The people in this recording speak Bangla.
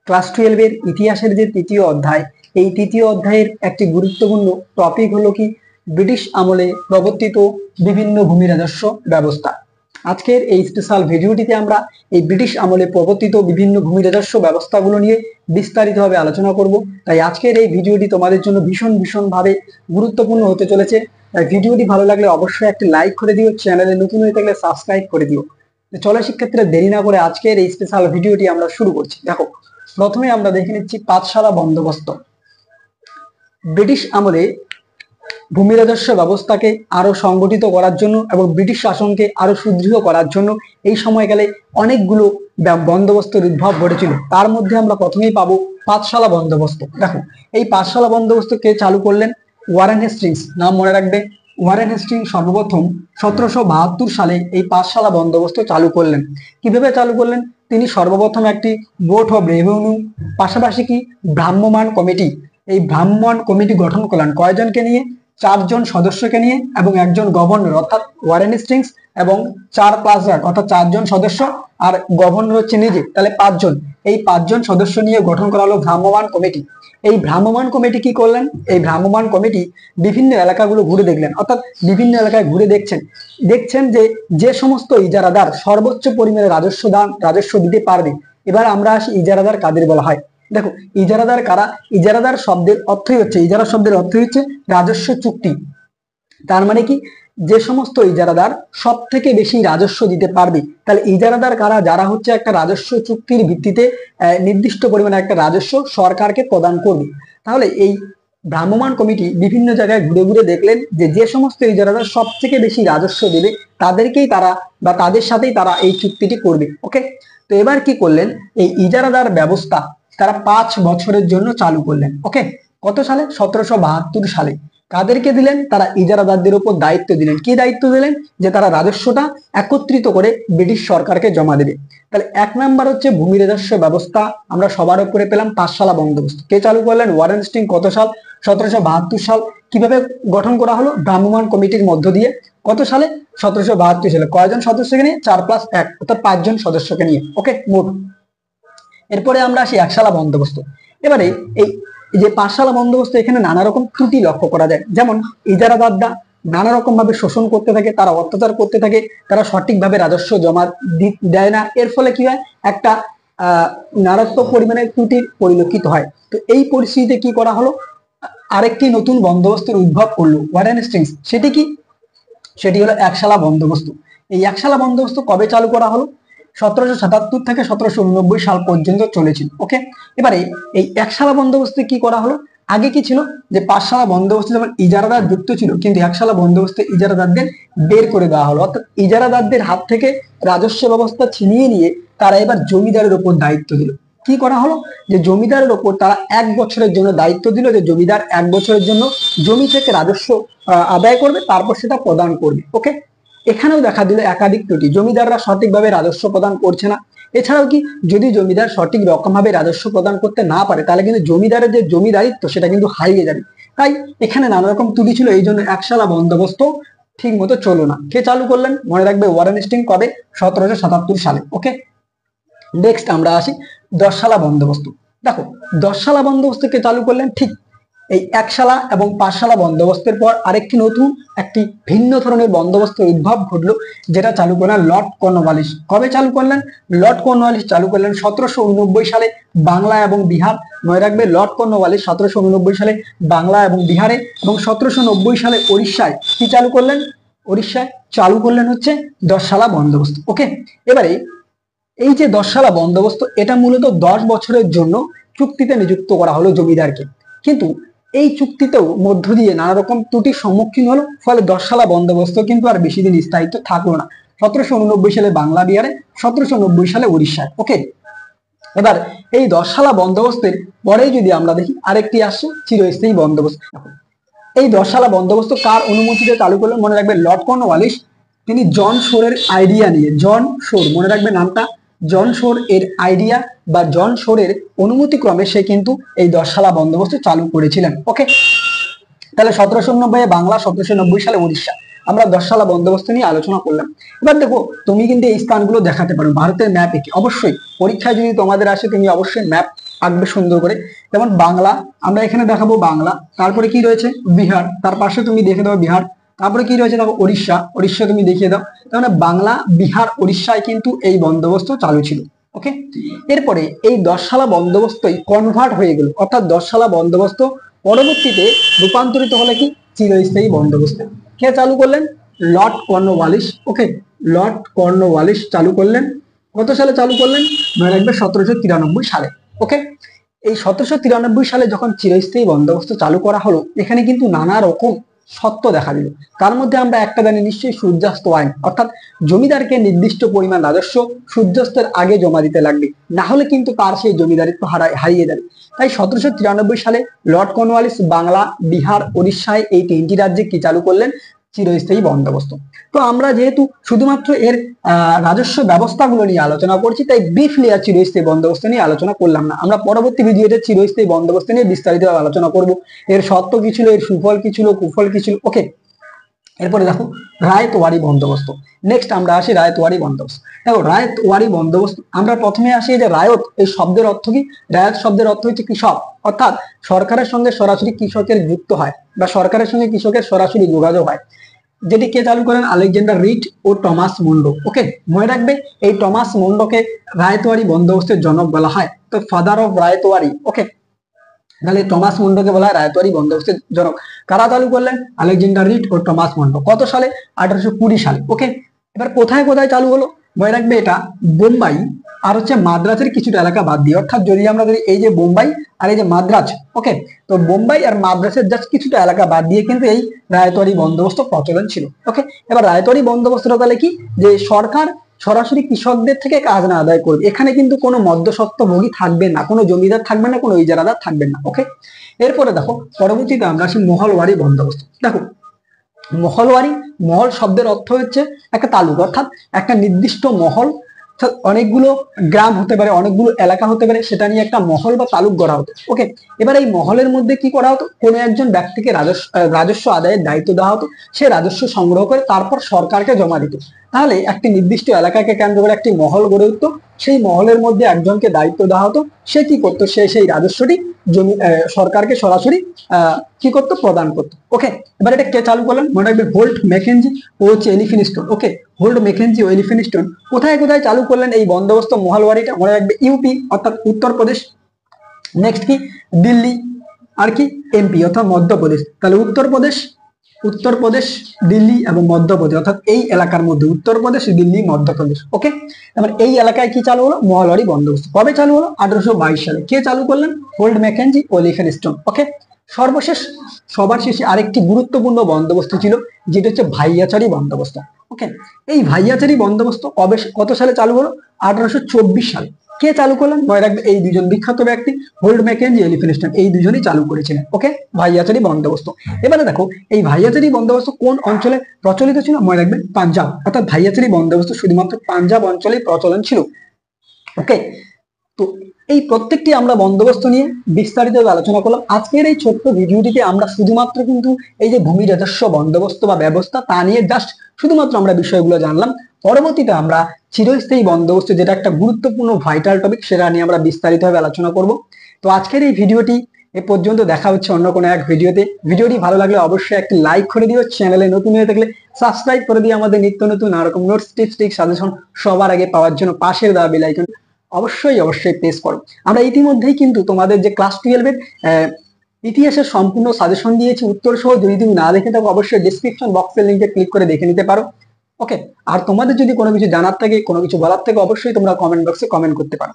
ক্লাস 12 এর ইতিহাসের যে তৃতীয় অধ্যায়, এই তৃতীয় অধ্যায়ের একটি গুরুত্বপূর্ণ টপিক হলো কি ব্রিটিশ আমলে প্রবর্তিত বিভিন্ন ভূমি রাজস্ব ব্যবস্থা। আজকের এই স্পেশাল ভিডিওটিতে আমরা এই ব্রিটিশ আমলে প্রবর্তিত বিভিন্ন ভূমি রাজস্ব ব্যবস্থাগুলো নিয়ে বিস্তারিতভাবে আলোচনা করব। তাই আজকের এই ভিডিওটি তোমাদের জন্য ভীষণ ভাবে গুরুত্বপূর্ণ হতে চলেছে। তাই ভিডিওটি ভালো লাগলে অবশ্যই একটি লাইক করে দিও, চ্যানেলে নতুন হয়ে থাকলে সাবস্ক্রাইব করে দিও। চলো শিক্ষার্থীরা, দেরি না করে আজকের এই স্পেশাল ভিডিওটি আমরা শুরু করছি। দেখো, প্রথমে আমরা দেখে নিচ্ছি পাঠশালা বন্দোবস্ত। ব্রিটিশ আমলে ভূমি রাজস্ব ব্যবস্থাকে আরো সংগঠিত করার জন্য এবং ব্রিটিশ শাসনকে আরো সুদৃঢ় করার জন্য এই সময়কালে অনেকগুলো বন্দোবস্তের উদ্ভব ঘটেছিল। তার মধ্যে আমরা প্রথমেই পাবো পাঠশালা বন্দোবস্ত। দেখো, এই পাঠশালা বন্দোবস্ত কে চালু করলেন? Warren Hastings. নাম মনে রাখবে, ওয়ারেন হেস্টিংস সর্বপ্রথম 1772 সালে এই পাঠশালা বন্দোবস্ত চালু করলেন। কিভাবে চালু করলেন? তিনি সর্বপ্রথম একটি বোর্ড অফ রেভিনিউ, পাশাপাশি কি ভ্রাম্যমাণ কমিটি, এই ভ্রাম্যমাণ কমিটি গঠন করলেন। কয়জনকে নিয়ে? 4 জন সদস্যকে নিয়ে এবং একজন গভর্নর অর্থাৎ ওয়ারেন হেস্টিংস এবং 4+1 অর্থাৎ 4 জন সদস্য আর গভর্নর হচ্ছে নিজে, তাহলে 5 জন। এই 5 জন সদস্য নিয়ে গঠন করা হলো ভ্রাম্যমাণ কমিটি। এই ভ্রাম্যমাণ কমিটি কি করলেন? এই ভ্রাম্যমাণ কমিটি বিভিন্ন এলাকাগুলো ঘুরে দেখলেন, অর্থাৎ বিভিন্ন এলাকায় ঘুরে দেখছেন যে সমস্ত ইজারাদার সর্বোচ্চ পরিমাণে রাজস্ব দিতে পারবে। এবার আমরা আসি ইজারাদার কাদের বলা হয়। দেখো, ইজারাদার কারা? ইজারা শব্দের অর্থই হচ্ছে রাজস্ব চুক্তি। তার মানে কি, যে সমস্ত ইজারাদার সব থেকে বেশি রাজস্ব দিতে পারবে। তাহলে ইজারাদার কারা? যারা হচ্ছে একটা রাজস্ব চুক্তির ভিত্তিতে নির্দিষ্ট পরিমাণে একটা রাজস্ব সরকারকে প্রদান করবে। তাহলে এই ভ্রাম্যমাণ কমিটি বিভিন্ন জায়গায় ঘুরে ঘুরে দেখলেন যে সমস্ত ইজারাদার সব থেকে বেশি রাজস্ব দেবে তাদেরকেই তারা বা তাদের সাথেই তারা এই চুক্তিটি করবে। ওকে, তো এবার কি করলেন? এই ইজারাদার ব্যবস্থা তারা 5 বছরের জন্য চালু করলেন। ওকে, কত সালে? 1772 সালে। কাদেরকে দিলেন? তারা ইজারাদারদের উপর দায়িত্ব দিলেন। কি দায়িত্ব দিলেন? যে তারা রাজস্বটা একত্রিত করে ব্রিটিশ সরকারকে জমা দেবে। তাহলে 1 নাম্বার হচ্ছে ভূমি রাজস্ব ব্যবস্থা আমরা সবার উপরে পেলাম পাঠশালা বন্দোবস্ত। কে চালু করলেন? Warren Hastings. কত সাল? 1772 সাল। কিভাবে গঠন করা হলো? ভ্রাম্যমাণ কমিটির মধ্য দিয়ে। কত সালে? 1772 সালে। কয়জন সদস্যকে নিয়ে? 4+1 অর্থাৎ 5 জন সদস্যকে নিয়ে। ওকে, মোট। এরপরে আমরা আসি একশালা বন্দোবস্ত। এবারে এই যে পাঠশালা বন্দোবস্ত, এখানে নানা রকম ত্রুটি লক্ষ্য করা যায়। যেমন ইজারাদাররা নানা রকম ভাবে শোষণ করতে থাকে, তারা অত্যাচার করতে থাকে, তারা সঠিকভাবে রাজস্ব জমা দেয় না। এর ফলে কি হয়? একটা মারাত্মক পরিমাণে ত্রুটির পরিলক্ষিত হয়। তো এই পরিস্থিতিতে কি করা হলো? আরেকটি নতুন বন্দোবস্তের উদ্ভব করলো ওয়ারেন হেস্টিংস। সেটি হলো একশালা বন্দোবস্ত। এই একশালা বন্দোবস্ত কবে চালু করা হলো? 1777 থেকে 1789 সাল পর্যন্ত চলেছিল। ওকে, এবারে এই একশালা বন্দোবস্তে কি করা হলো? আগে কি ছিল? যে পাঠশালা বন্দোবস্তে যেমন ইজারাদার যুক্ত ছিল, কিন্তু একশালা বন্দোবস্তে ইজারাদারদের বের করে দেওয়া হলো। অর্থাৎ ইজারাদারদের হাত থেকে রাজস্ব ব্যবস্থা ছিনিয়ে নিয়ে তারা এবার জমিদারের উপর দায়িত্ব দিল। কি করা হলো? যে জমিদারের উপর তারা 1 বছরের জন্য দায়িত্ব দিল, যে জমিদার 1 বছরের জন্য জমি থেকে রাজস্ব আদায় করবে, তারপর সেটা প্রদান করবে। ওকে, এখানেও দেখা দিল একাধিক ত্রুটি। জমিদাররা সঠিকভাবে রাজস্ব প্রদান করছে না। এছাড়াও কি, যদি জমিদার সঠিক রকম ভাবে রাজস্ব প্রদান করতে না পারে, তাহলে কিন্তু জমিদারের যে জমিদারিত্ব সেটা কিন্তু হারিয়ে যাবে। তাই এখানে নানা রকম ত্রুটি ছিল। এই জন্য একশালা বন্দোবস্ত ঠিক মতো চলো না। কে চালু করলেন? মনে রাখবে, ওয়ারেন হেস্টিংস। কবে? 1777 সালে। ওকে, নেক্সট আমরা আসি 10 শালা বন্দোবস্ত। দেখো, 10 শালা বন্দোবস্ত কে চালু করলেন? ঠিক এই একশালা এবং পাঠশালা বন্দোবস্তের পর আরেকটি নতুন একটি ভিন্ন ধরনের বন্দোবস্তের উদ্ভব ঘটলো, যেটা চালু করলেন লর্ড কর্নওয়ালিস। কবে চালু করলেন? লর্ড কর্নওয়ালিস চালু করলেন 1789 সালে বাংলা এবং বিহার। মনে রাখবে, লর্ড কর্নওয়ালিস 1789 সালে বাংলা এবং বিহারে এবং 1790 সালে উড়িষ্যায় কি চালু করলেন? উড়িষ্যায় চালু করলেন হচ্ছে 10 শালা বন্দোবস্ত। ওকে, এবারে এই যে 10 শালা বন্দোবস্ত, এটা মূলত 10 বছরের জন্য চুক্তিতে নিযুক্ত করা হলো জমিদারকে। কিন্তু এই চুক্তিতেও মধ্য দিয়ে নানা রকম ত্রুটির সম্মুখীন হলো। ফলে 10 শালা বন্দোবস্ত কিন্তু আর বেশি দিন স্থায়িত্ব থাকলো না। 1789 সালে বাংলা বিহারে, 1790 সালে উড়িষ্যায়। ওকে, এবার এই 10 শালা বন্দোবস্তের পরে যদি আমরা দেখি আরেকটি আসছে চিরস্থায়ী বন্দোবস্ত। এই 10 শালা বন্দোবস্ত কার অনুমতিতে চালু করলেন? মনে রাখবে, লর্ড কর্নওয়ালিস। তিনি জন শোরের আইডিয়া নিয়ে, জন শোর, মনে রাখবে নামটা, জন শোর এর আইডিয়া বা জন শোরের অনুমতি ক্রমে সে কিন্তু এই 10 শালা বন্দোবস্ত চালু করেছিলেন। ওকে, তাহলে 1790 বাংলা, 1790 সালে উড়িষ্যা। আমরা 10 শালা বন্দোবস্ত নিয়ে আলোচনা করলাম। এবার দেখো, তুমি কিন্তু এই স্থানগুলো দেখাতে পারো ভারতের ম্যাপ এঁকে। অবশ্যই পরীক্ষায় যদি তোমাদের আসে, তুমি অবশ্যই ম্যাপ আঁকবে সুন্দর করে। যেমন বাংলা, আমরা এখানে দেখাবো বাংলা, তারপরে কি রয়েছে বিহার, তার পাশে তুমি দেখে দাও বিহার, তারপরে কি রয়েছে দেখো উড়িষ্যা, উড়িষ্যা তুমি দেখিয়ে দাও। তার মানে বাংলা, বিহার, উড়িষ্যায় কিন্তু এই বন্দোবস্ত চালু ছিল। ওকে, এরপরে এই 10 সালা বন্দোবস্তই কনভার্ট হয়ে গেল, অর্থাৎ 10 সালা বন্দোবস্ত পরবর্তীতে রূপান্তরিত হলে কি চিরস্থায়ী বন্দোবস্ত। কে চালু করলেন? Lord Cornwallis. Okay, Lord Cornwallis চালু করলেন। কত সালে চালু করলেন? মনে রাখবে 1793 সালে। ওকে, এই 1793 সালে যখন চিরস্থায়ী বন্দোবস্ত চালু করা হলো, এখানে কিন্তু নানা রকম সত্য দেখা দিল। তার মধ্যে আমরা একটা জানি নিশ্চয়ই সূর্যাস্ত আইন, অর্থাৎ জমিদারকে নির্দিষ্ট পরিমাণ রাজস্ব সূর্যাস্তের আগে জমা দিতে লাগবে, না হলে কিন্তু তার সেই জমিদারিত্ব হারিয়ে যাবে। তাই 1793 সালে লর্ড কর্নওয়ালিস বাংলা, বিহার, উড়িষ্যায় এই 3টি রাজ্যে কি চালু করলেন? চিরস্থায়ী বন্দোবস্ত। তো আমরা যেহেতু শুধুমাত্র এর রাজস্ব ব্যবস্থাগুলো নিয়ে আলোচনা করছি, তাই ব্রিফলি আর চিরস্থায়ী বন্দোবস্ত নিয়ে আলোচনা করলাম না। আমরা পরবর্তী ভিডিওতে চিরস্থায়ী বন্দোবস্ত নিয়ে বিস্তারিতভাবে আলোচনা করব, এর সত্য কি ছিল, এর সুফল কি ছিল, কুফল কি ছিল। ওকে, এরপরে দেখো রায়তওয়ারি বন্দোবস্ত। নেক্সট আমরা আসি রায়তওয়ারি বন্দোবস্ত। দেখো রায়তওয়ারি বন্দোবস্ত, আমরা প্রথমে আসি যে রায়ত এই শব্দের অর্থ কি? রায়ত শব্দের অর্থ হচ্ছে কৃষক, অর্থাৎ সরকারের সঙ্গে সরাসরি কৃষকের যুক্ত হয় বা সরকারের সঙ্গে কৃষকের সরাসরি যোগাযোগ হয়, যেটি কে চালু করেন? আলেকজান্ডার রিড ও টমাস মুন্ডো। ওকে, মনে রাখবে এই টমাস মুন্ডোকে রায়তওয়ারি বন্দোবস্তের জনক বলা হয়, তো ফাদার অফ রায়তওয়ারি। ওকে, তাহলে টমাস মুন্ডোকে বলা হয় রায়তওয়ারি বন্দোবস্তের জনক। কারা চালু করলেন? আলেকজান্ডার রিড ও টমাস মুন্ডো। কত সালে? 1820 সালে। ওকে, এবার কোথায় কোথায় চালু হলো? মনে রাখবে এটা বোম্বাই আর হচ্ছে মাদ্রাজের কিছুটা এলাকা বাদ দিয়ে, অর্থাৎ যদি আমরা ধরি এই যে বোম্বাই আর এই যে মাদ্রাজ, ওকে, তো বোম্বাই আর মাদ্রাজের জাস্ট কিছুটা এলাকা বাদ দিয়ে কিন্তু এই রায়তওয়ারি বন্দোবস্ত প্রচলন ছিল। ওকে, এবার রায়তওয়ারি বন্দোবস্তটা তাহলে কি? যে সরকার সরাসরি কৃষকদের থেকে কাজ না আদায় করবে, এখানে কিন্তু কোনো মধ্যস্বত্বভোগী থাকবে না, কোনো জমিদার থাকবে না, কোনো ইজারাদার থাকবেন না। ওকে, এরপরে দেখো পরবর্তীতে আমরা আসি মহলওয়ারি বন্দোবস্ত। দেখো মহলওয়ারি, মহল শব্দের অর্থ হচ্ছে একটা তালুক, অর্থাৎ একটা নির্দিষ্ট মহল, অনেকগুলো গ্রাম হতে পারে, অনেকগুলো এলাকা হতে পারে, সেটা নিয়ে একটা মহল বা তালুক গড়া হতো। ওকে, এবার এই মহলের মধ্যে কি করা হতো? কোনো একজন ব্যক্তিকে রাজস্ব আদায়ের দায়িত্ব দেওয়া হতো, সে রাজস্ব সংগ্রহ করে তারপর সরকারকে জমা দিত। তাহলে একটি নির্দিষ্ট এলাকাকে কেন্দ্র করে একটি মহল গড়ে উঠতো, সেই মহলের মধ্যে একজনকে দায়িত্ব দেওয়া হতো, সে কি করতো? সে সেই রাজস্বটি সরকারকে সরাসরি কি করতো? প্রদান করতো। ওকে, এবার এটা কে চালু করলেন? মনে রাখবে হোল্ট ম্যাকেনজি ও হচ্ছে এলিফিনস্টোন। ওকে, হোল্ট ম্যাকেনজি ও এলিফিনস্টোন কোথায় কোথায় চালু করলেন এই বন্দোবস্ত মহলওয়ারিটা? মনে রাখবে ইউপি অর্থাৎ উত্তরপ্রদেশ, নেক্সট কি দিল্লি, আর কি এমপি অর্থাৎ মধ্যপ্রদেশ। তাহলে উত্তরপ্রদেশ, দিল্লি এবং মধ্যপ্রদেশ, অর্থাৎ এই এলাকার মধ্যে উত্তরপ্রদেশ, দিল্লি, মধ্যপ্রদেশ। ওকে, তারপরে এই এলাকায় কি চালু হলো? মহলওয়ারি বন্দোবস্ত। কবে চালু হলো? 1822 সালে। কে চালু করলেন? হোল্ট ম্যাকেনজি ও এলিফিনস্টোন। ওকে, সর্বশেষ সবার শেষে আরেকটি গুরুত্বপূর্ণ বন্দোবস্ত ছিল, যেটা হচ্ছে ভাইয়াচারি বন্দোবস্ত। ওকে, এই ভাইয়াচারি বন্দোবস্ত কত সালে চালু হলো? 1824 সালে। কে চালু করলেন? মনে রাখবে এই দুজন বিখ্যাত ব্যক্তি, হোল্ট ম্যাকেনজি, এলিফিনস্টোন, এই দুজনই চালু করেছিলেন। ওকে, ভাইয়াচারি বন্দোবস্ত। এবারে দেখো এই ভাইয়াচারি বন্দোবস্ত কোন অঞ্চলে প্রচলিত ছিল? মনে রাখবে পাঞ্জাব, অর্থাৎ ভাইয়াচারি বন্দোবস্ত শুধুমাত্র পাঞ্জাব অঞ্চলে প্রচলন ছিল। ওকে, তো এই প্রত্যেকটি আমরা বন্দোবস্ত নিয়ে বিস্তারিত আলোচনা করলাম। আজকের এই ছোট্ট ভিডিওটিতে আমরা শুধুমাত্র কিন্তু এই যে ভূমি রাজস্ব বন্দোবস্ত বা ব্যবস্থা, তা নিয়ে জাস্ট শুধুমাত্র আমরা বিষয়গুলো জানলাম। পরবর্তীতে আমরা চিরস্থায়ী বন্দোবস্ত, যেটা একটা গুরুত্বপূর্ণ ভাইটাল টপিক, সেটা নিয়ে আমরা বিস্তারিতভাবে আলোচনা করব। তো আজকের এই ভিডিওটি এ পর্যন্ত, দেখা হচ্ছে অন্য কোনো এক ভিডিওতে। ভিডিওটি ভালো লাগলে অবশ্যই একটি লাইক করে দিও, চ্যানেলে নতুন হয়ে থাকলে সাবস্ক্রাইব করে দিয়ে আমাদের নিত্য নতুন নানারকম নোটস, টিপস, ট্রিক্স, সাজেশন সবার আগে পাওয়ার জন্য পাশের দেওয়া বেল আইকন অবশ্যই প্রেস করো। আমরা ইতিমধ্যেই কিন্তু তোমাদের যে ক্লাস 12-এর ইতিহাসের সম্পূর্ণ সাজেশন দিয়েছি উত্তর সহ, যদি তুমি না দেখে থাকো অবশ্যই ডেসক্রিপশন বক্সের লিঙ্কে ক্লিক করে দেখে নিতে পারো। ওকে, আর তোমাদের যদি কোনো কিছু জানার থাকে, কোনো কিছু বলার থাকে, অবশ্যই তোমরা কমেন্ট বক্সে কমেন্ট করতে পারো।